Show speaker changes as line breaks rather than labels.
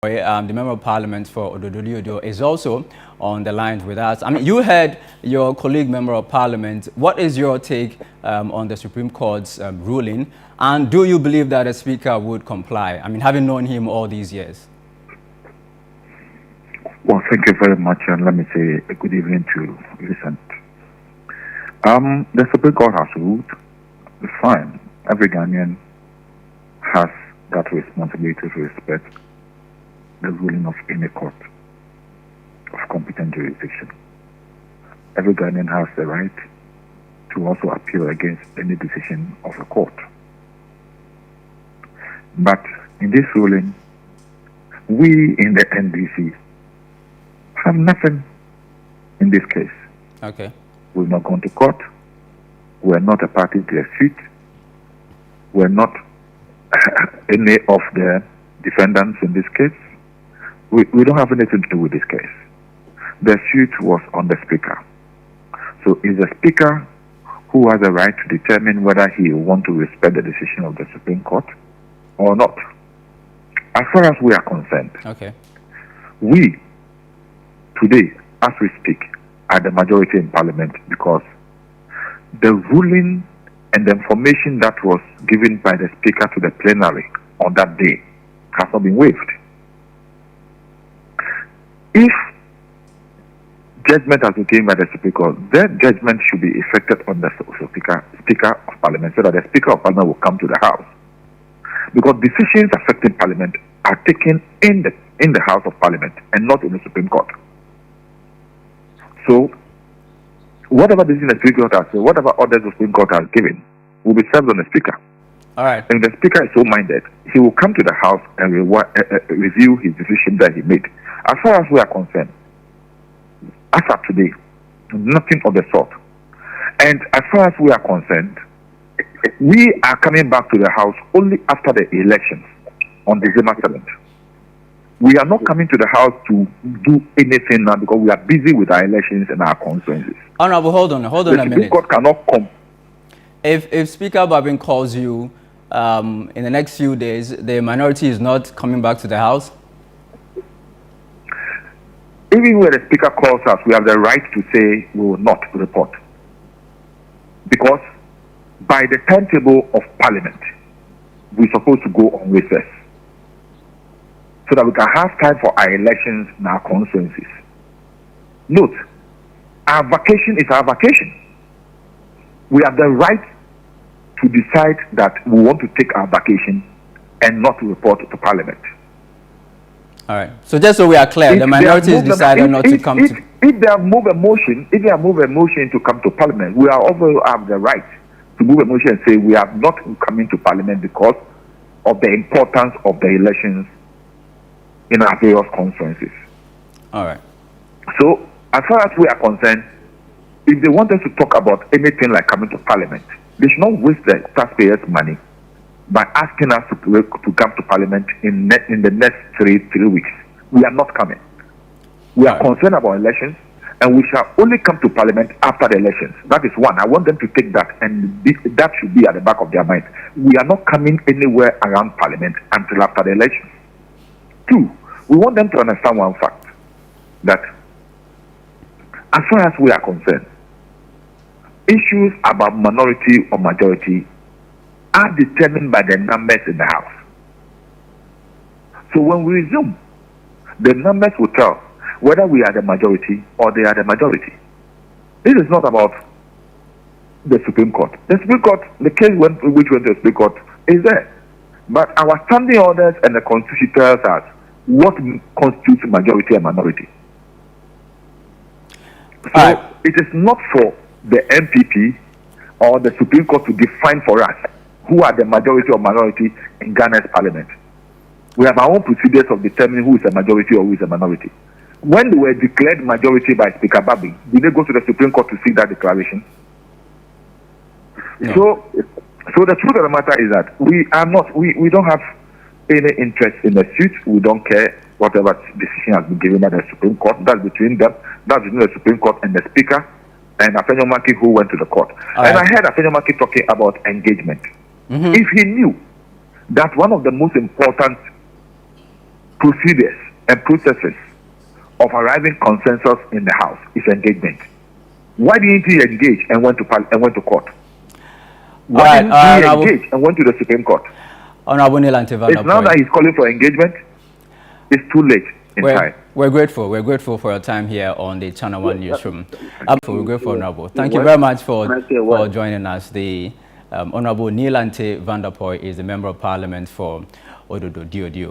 The Member of Parliament for Odododiodo, is also on the line with us. I mean, you heard your colleague Member of Parliament. What is your take on the Supreme Court's ruling? And do you believe that the Speaker would comply? I mean, having known him all these years.
Well, thank you very much, and let me say a good evening to listeners. The Supreme Court has ruled. It's fine. Every Ghanaian has that responsibility to respect the ruling of any court of competent jurisdiction. Every Ghanaian has the right to also appeal against any decision of a court. But in this ruling, we in the NDC have nothing in this case.
Okay.
We've not gone to court. We're not a party to a suit. We're not any of the defendants in this case. We don't have anything to do with this case. The suit was on the Speaker. So it's the Speaker who has the right to determine whether he wants to respect the decision of the Supreme Court or not. As far as we are concerned,
okay,
we, today, as we speak, are the majority in Parliament because the ruling and the information that was given by the Speaker to the plenary on that day has not been waived. If judgment has been given by the Supreme Court, that judgment should be effected on the Speaker of Parliament so that the Speaker of Parliament will come to the House. Because decisions affecting Parliament are taken in the House of Parliament and not in the Supreme Court. So, whatever decision the Supreme Court has said, whatever orders the Supreme Court has given, will be served on the Speaker.
All right.
And if the Speaker is so minded, he will come to the House and review his decision that he made. As far as we are concerned, as of today, nothing of the sort. And as far as we are concerned, we are coming back to the House only after the elections on December 7th. We are not coming to the House to do anything now because we are busy with our elections and our constituencies.
Honorable, hold on a minute.
The Supreme Court cannot come.
If Speaker Babin calls you in the next few days, the minority is not coming back to the House?
Even when the Speaker calls us, we have the right to say we will not report. Because by the timetable of Parliament, we're supposed to go on recess so that we can have time for our elections and our constituencies. Note, our vacation is our vacation. We have the right to decide that we want to take our vacation and not to report to Parliament.
All right. So just so we are clear, the minority has decided not to come to...
If they have moved a motion, to come to Parliament, we are also have the right to move a motion and say we are not coming to Parliament because of the importance of the elections in our various constituencies.
All right.
So, as far as we are concerned, if they want us to talk about anything like coming to Parliament, they should not waste the taxpayers' money by asking us to come to Parliament in the next three weeks. We are not coming. We are concerned about elections, and we shall only come to Parliament after the elections. That is one. I want them to take that, and that should be at the back of their mind. We are not coming anywhere around Parliament until after the elections. Two, we want them to understand one fact, that as far as we are concerned, issues about minority or majority are determined by the numbers in the House. So when we resume, the numbers will tell whether we are the majority or they are the majority. This is not about the Supreme Court. The Supreme Court, the case which went to the Supreme Court is there. But our standing orders and the Constitution tells us what constitutes majority and minority. So it is not for the MPP or the Supreme Court to define for us who are the majority or minority in Ghana's Parliament. We have our own procedures of determining who is a majority or who is a minority. When they were declared majority by Speaker Babi, did they go to the Supreme Court to see that declaration? No. So the truth of the matter is that we don't have any interest in the suit. We don't care whatever decision has been given by the Supreme Court. That's between them. That's between the Supreme Court and the Speaker and Afenyo Maki, who went to the court. And I heard Afenyo Maki talking about engagement. If he knew that one of the most important procedures and processes of arriving consensus in the House is engagement. Why didn't he engage and went to court? Why didn't he engage and went to the Supreme Court?
Honorable Nii Lante Vanderpuye.
It's now that he's calling for engagement. It's too late in time.
We're grateful. We're grateful for your time here on the Channel One newsroom. We're grateful, Honorable. Thank you very much for joining us. The Honorable Nii Lante Vanderpuye is the Member of Parliament for Ododo Diodio.